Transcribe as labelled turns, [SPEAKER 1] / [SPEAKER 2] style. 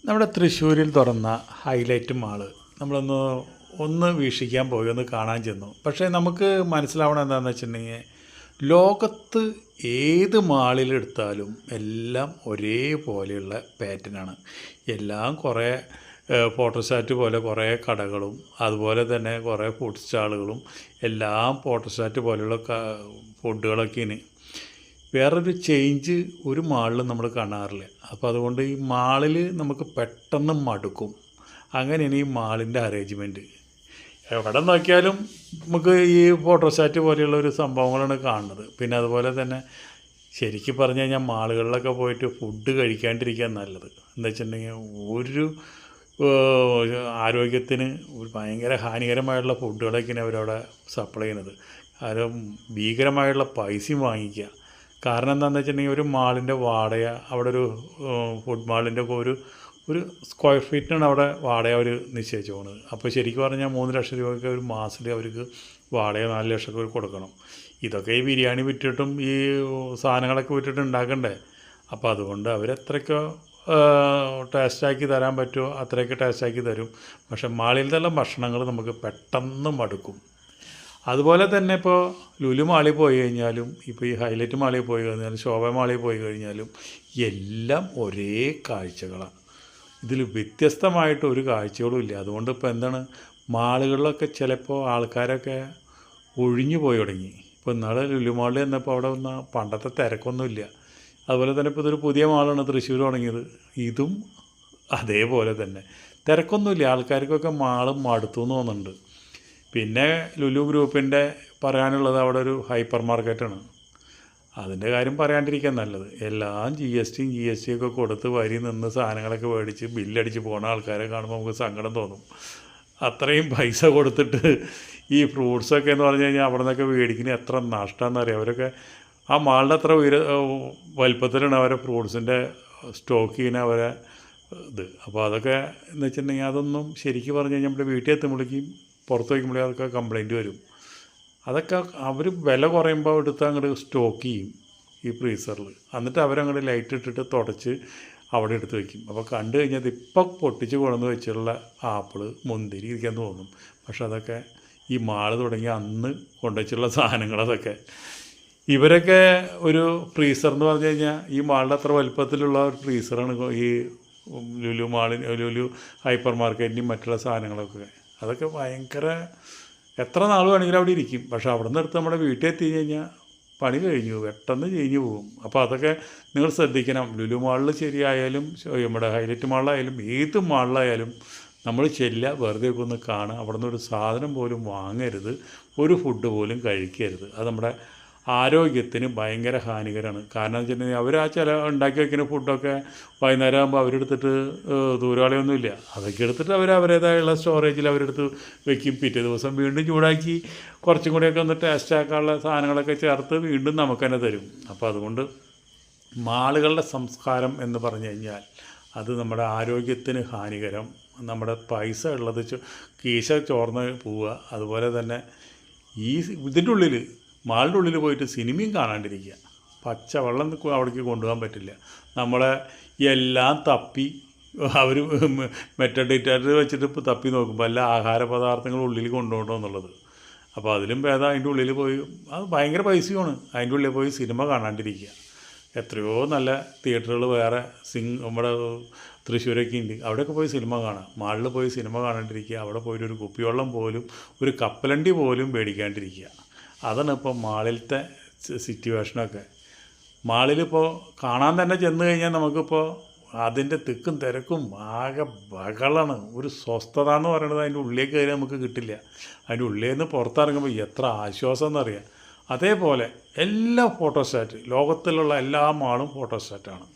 [SPEAKER 1] നമ്മുടെ തൃശ്ശൂരിൽ തുറന്ന ഹൈലൈറ്റ് മാള് നമ്മളൊന്ന് വീക്ഷിക്കാൻ പോയി, ഒന്ന് കാണാൻ ചെന്നു. പക്ഷേ നമുക്ക് മനസ്സിലാവണം എന്താണെന്ന് വെച്ചിട്ടുണ്ടെങ്കിൽ, ലോകത്ത് ഏത് മാളിലെടുത്താലും എല്ലാം ഒരേപോലെയുള്ള പാറ്റേണാണ്. എല്ലാം കുറേ ഫോട്ടോസ്റ്റാറ്റ് പോലെ കുറേ കടകളും അതുപോലെ തന്നെ കുറേ ഫുഡ് സ്റ്റാളുകളും എല്ലാം ഫോട്ടോസ്റ്റാറ്റ് പോലെയുള്ള ഫുഡുകളൊക്കെയാണ്. വേറൊരു ചേഞ്ച് ഒരു മാളിലും നമ്മൾ കാണാറില്ല. അപ്പോൾ അതുകൊണ്ട് ഈ മാളിൽ നമുക്ക് പെട്ടെന്ന് മടുക്കും. അങ്ങനെയാണ് ഈ മാളിൻ്റെ അറേഞ്ച്മെൻറ്റ്. എവിടെ നോക്കിയാലും നമുക്ക് ഈ ഫോട്ടോസ്റ്റാറ്റ് പോലെയുള്ള ഒരു സംഭവങ്ങളാണ് കാണുന്നത്. പിന്നെ അതുപോലെ തന്നെ ശരിക്കും പറഞ്ഞു കഴിഞ്ഞാൽ മാളുകളിലൊക്കെ പോയിട്ട് ഫുഡ് കഴിക്കാണ്ടിരിക്കാൻ നല്ലത്. എന്താ വെച്ചിട്ടുണ്ടെങ്കിൽ ഒരു ആരോഗ്യത്തിന് ഒരു ഭയങ്കര ഹാനികരമായുള്ള ഫുഡുകളൊക്കെയാണ് അവരവിടെ സപ്ലൈ ചെയ്യുന്നത്. കാരണം ഭീകരമായുള്ള പൈസയും വാങ്ങിക്കുക. കാരണം എന്താണെന്ന് വെച്ചിട്ടുണ്ടെങ്കിൽ, ഒരു മാളിൻ്റെ വാടക, അവിടെ ഒരു ഫുഡ് മാളിൻ്റെ ഒക്കെ ഒരു സ്ക്വയർ ഫീറ്റിനാണ് അവിടെ വാടക അവർ നിശ്ചയിച്ചു പോകുന്നത്. അപ്പോൾ ശരിക്കും പറഞ്ഞാൽ 3 ലക്ഷം രൂപയ്ക്ക് ഒരു മാസത്തിൽ അവർക്ക് വാടക 4 ലക്ഷമൊക്കെ കൊടുക്കണം. ഇതൊക്കെ ഈ ബിരിയാണി വിറ്റിട്ടും ഈ സാധനങ്ങളൊക്കെ വിറ്റിട്ട് ഉണ്ടാക്കണ്ടേ. അപ്പോൾ അതുകൊണ്ട് അവരെത്രയ്ക്കോ ടേസ്റ്റാക്കി തരാൻ പറ്റുമോ അത്രയൊക്കെ ടേസ്റ്റാക്കി തരും. പക്ഷേ മാളിലത്തെ ഭക്ഷണങ്ങൾ നമുക്ക് പെട്ടെന്ന് മടുക്കും. അതുപോലെ തന്നെ ഇപ്പോൾ ലുലു മാളിൽ പോയി കഴിഞ്ഞാലും, ഇപ്പോൾ ഈ ഹൈലൈറ്റ് മാളിൽ പോയി കഴിഞ്ഞാലും, ശോഭ മാളിൽ പോയി കഴിഞ്ഞാലും എല്ലാം ഒരേ കാഴ്ചകളാണ്. ഇതിൽ വ്യത്യസ്തമായിട്ട് ഒരു കാഴ്ചകളും ഇല്ല. അതുകൊണ്ട് ഇപ്പോൾ എന്താണ്, മാളുകളിലൊക്കെ ചിലപ്പോൾ ആൾക്കാരൊക്കെ ഒഴിഞ്ഞു പോയി തുടങ്ങി. ഇപ്പോൾ ഇന്നാളെ ലുലു മാളിൽ ചെന്നപ്പോൾ അവിടെ പണ്ടത്തെ തിരക്കൊന്നുമില്ല. അതുപോലെ തന്നെ ഇപ്പോൾ ഇതൊരു പുതിയ മാളാണ് തൃശ്ശൂർ തുടങ്ങിയത്. ഇതും അതേപോലെ തന്നെ തിരക്കൊന്നുമില്ല. ആൾക്കാർക്കൊക്കെ മാള് മടുത്തു എന്ന് തോന്നുന്നുണ്ട്. പിന്നെ ലുലു ഗ്രൂപ്പിൻ്റെ പറയാനുള്ളത് അവിടെ ഒരു ഹൈപ്പർ മാർക്കറ്റാണ്. അതിൻ്റെ കാര്യം പറയാണ്ടിരിക്കാൻ നല്ലത്. എല്ലാം ജി എസ് ടി ഒക്കെ കൊടുത്ത് വരി നിന്ന് സാധനങ്ങളൊക്കെ മേടിച്ച് ബില്ലടിച്ച് പോകുന്ന ആൾക്കാരെ കാണുമ്പോൾ നമുക്ക് സങ്കടം തോന്നും. അത്രയും പൈസ കൊടുത്തിട്ട് ഈ ഫ്രൂട്ട്സൊക്കെ എന്ന് പറഞ്ഞു കഴിഞ്ഞാൽ അവിടെ നിന്നൊക്കെ മേടിക്കുന്നത് എത്ര നഷ്ടമാണെന്നറിയാം. അവരൊക്കെ ആ മാളിൻ്റെ അത്ര വലിപ്പത്തിലാണ് അവരെ ഫ്രൂട്ട്സിൻ്റെ സ്റ്റോക്ക് ചെയ്യുന്ന അവരെ ഇത്. അപ്പോൾ അതൊക്കെ എന്ന് വെച്ചിട്ടുണ്ടെങ്കിൽ, അതൊന്നും ശരിക്കും പറഞ്ഞു കഴിഞ്ഞാൽ നമ്മുടെ വീട്ടിൽ എത്തുമ്പോഴേക്കും പുറത്ത് വയ്ക്കുമ്പോഴേ അതൊക്കെ കംപ്ലൈൻറ്റ് വരും. അതൊക്കെ അവർ വില കുറയുമ്പോൾ എടുത്ത് അങ്ങോട്ട് സ്റ്റോക്ക് ചെയ്യും ഈ ഫ്രീസറിൽ. എന്നിട്ട് അവരങ്ങോട്ട് ലൈറ്റ് ഇട്ടിട്ട് തുടച്ച് അവിടെ എടുത്ത് വയ്ക്കും. അപ്പോൾ കണ്ടു കഴിഞ്ഞാൽ ഇപ്പം പൊട്ടിച്ച് കൊണ്ടുവന്ന് വെച്ചിട്ടുള്ള ആപ്പിള് മുന്തിരി ഇരിക്കാൻ തോന്നും. പക്ഷെ അതൊക്കെ ഈ മാള് തുടങ്ങി അന്ന് കൊണ്ടുവച്ചിട്ടുള്ള സാധനങ്ങളതൊക്കെ. ഇവരൊക്കെ ഒരു ഫ്രീസർ എന്ന് പറഞ്ഞു കഴിഞ്ഞാൽ ഈ മാളിൻ്റെ അത്ര വലുപ്പത്തിലുള്ള ഒരു ഫ്രീസറാണ് ഈ ലുലു ഹൈപ്പർ മാർക്കറ്റിൻ്റെയും മറ്റുള്ള സാധനങ്ങളൊക്കെ. അതൊക്കെ ഭയങ്കര, എത്ര നാൾ വേണമെങ്കിലും അവിടെ ഇരിക്കും. പക്ഷേ അവിടെ നിന്ന് എടുത്ത് നമ്മുടെ വീട്ടിൽ എത്തി കഴിഞ്ഞാൽ പണി കഴിഞ്ഞു, പെട്ടെന്ന് കഴിഞ്ഞു പോകും. അപ്പോൾ അതൊക്കെ നിങ്ങൾ ശ്രദ്ധിക്കണം. ലുലു മാളിൽ ശരിയായാലും നമ്മുടെ ഹൈലൈറ്റ് മാളിലായാലും ഏത് മാളിലായാലും നമ്മൾ ചെല്ലുക, വെറുതെ ഒക്കെ ഒന്ന് കാണുക. അവിടെ നിന്ന് ഒരു സാധനം പോലും വാങ്ങരുത്, ഒരു ഫുഡ് പോലും കഴിക്കരുത്. അത് നമ്മുടെ ആരോഗ്യത്തിന് ഭയങ്കര ഹാനികരമാണ്. കാരണം എന്ന് വെച്ചിട്ടുണ്ടെങ്കിൽ, അവർ ഉണ്ടാക്കി വയ്ക്കുന്ന ഫുഡൊക്കെ വൈകുന്നേരം ആകുമ്പോൾ അവരെടുത്തിട്ട് ദൂരകളയൊന്നുമില്ല. അതൊക്കെ എടുത്തിട്ട് അവരവരുടേതായുള്ള സ്റ്റോറേജിൽ അവരെടുത്ത് വയ്ക്കും. പിറ്റേ ദിവസം വീണ്ടും ചൂടാക്കി കുറച്ചും കൂടിയൊക്കെ ഒന്ന് ടേസ്റ്റ് ആക്കാനുള്ള സാധനങ്ങളൊക്കെ ചേർത്ത് വീണ്ടും നമുക്ക് തന്നെ തരും. അപ്പോൾ അതുകൊണ്ട് മാളുകളുടെ സംസ്കാരം എന്ന് പറഞ്ഞു കഴിഞ്ഞാൽ അത് നമ്മുടെ ആരോഗ്യത്തിന് ഹാനികരം. നമ്മുടെ പൈസ ഉള്ളത് കീശ ചോർന്ന് പോവുക. അതുപോലെ തന്നെ ഇതിൻ്റെ ഉള്ളിൽ, മാളിൻ്റെ ഉള്ളിൽ പോയിട്ട് സിനിമയും കാണാണ്ടിരിക്കുക. പച്ചവെള്ളം അവിടേക്ക് കൊണ്ടുപോകാൻ പറ്റില്ല. നമ്മളെ എല്ലാം തപ്പി അവർ മെറ്റഡിറ്റർ വെച്ചിട്ട് ഇപ്പോൾ തപ്പി നോക്കുമ്പോൾ എല്ലാ ആഹാര പദാർത്ഥങ്ങളും ഉള്ളിൽ കൊണ്ടുപോകണോ എന്നുള്ളത്. അപ്പോൾ അതിലും ഭേദം അതിൻ്റെ ഉള്ളിൽ പോയി, അത് ഭയങ്കര പൈസയുമാണ്, അതിൻ്റെ ഉള്ളിൽ പോയി സിനിമ കാണാണ്ടിരിക്കുക. എത്രയോ നല്ല തിയേറ്ററുകൾ വേറെ നമ്മുടെ തൃശ്ശൂരൊക്കെ ഉണ്ട്. അവിടെയൊക്കെ പോയി സിനിമ കാണാം. മാളിൽ പോയി സിനിമ കാണാണ്ടിരിക്കുക. അവിടെ പോയിട്ട് ഒരു കുപ്പിവെള്ളം പോലും, ഒരു കപ്പലണ്ടി പോലും മേടിക്കാണ്ടിരിക്കുക. അതാണ് ഇപ്പോൾ മാളിലത്തെ സിറ്റുവേഷനൊക്കെ. മാളിലിപ്പോൾ കാണാൻ തന്നെ ചെന്ന് കഴിഞ്ഞാൽ നമുക്കിപ്പോൾ അതിൻ്റെ തിക്കും തിരക്കും ആകെ ബഹളമാണ്. ഒരു സ്വസ്ഥത എന്ന് പറയുന്നത് അതിൻ്റെ ഉള്ളിലേക്ക് കയറി നമുക്ക് കിട്ടില്ല. അതിൻ്റെ ഉള്ളിൽ നിന്ന് പുറത്തിറങ്ങുമ്പോൾ എത്ര ആശ്വാസം എന്നറിയാം. അതേപോലെ എല്ലാ ഫോട്ടോസ്റ്റാറ്റ്, ലോകത്തിലുള്ള എല്ലാ മാളും ഫോട്ടോസ്റ്റാറ്റാണ്.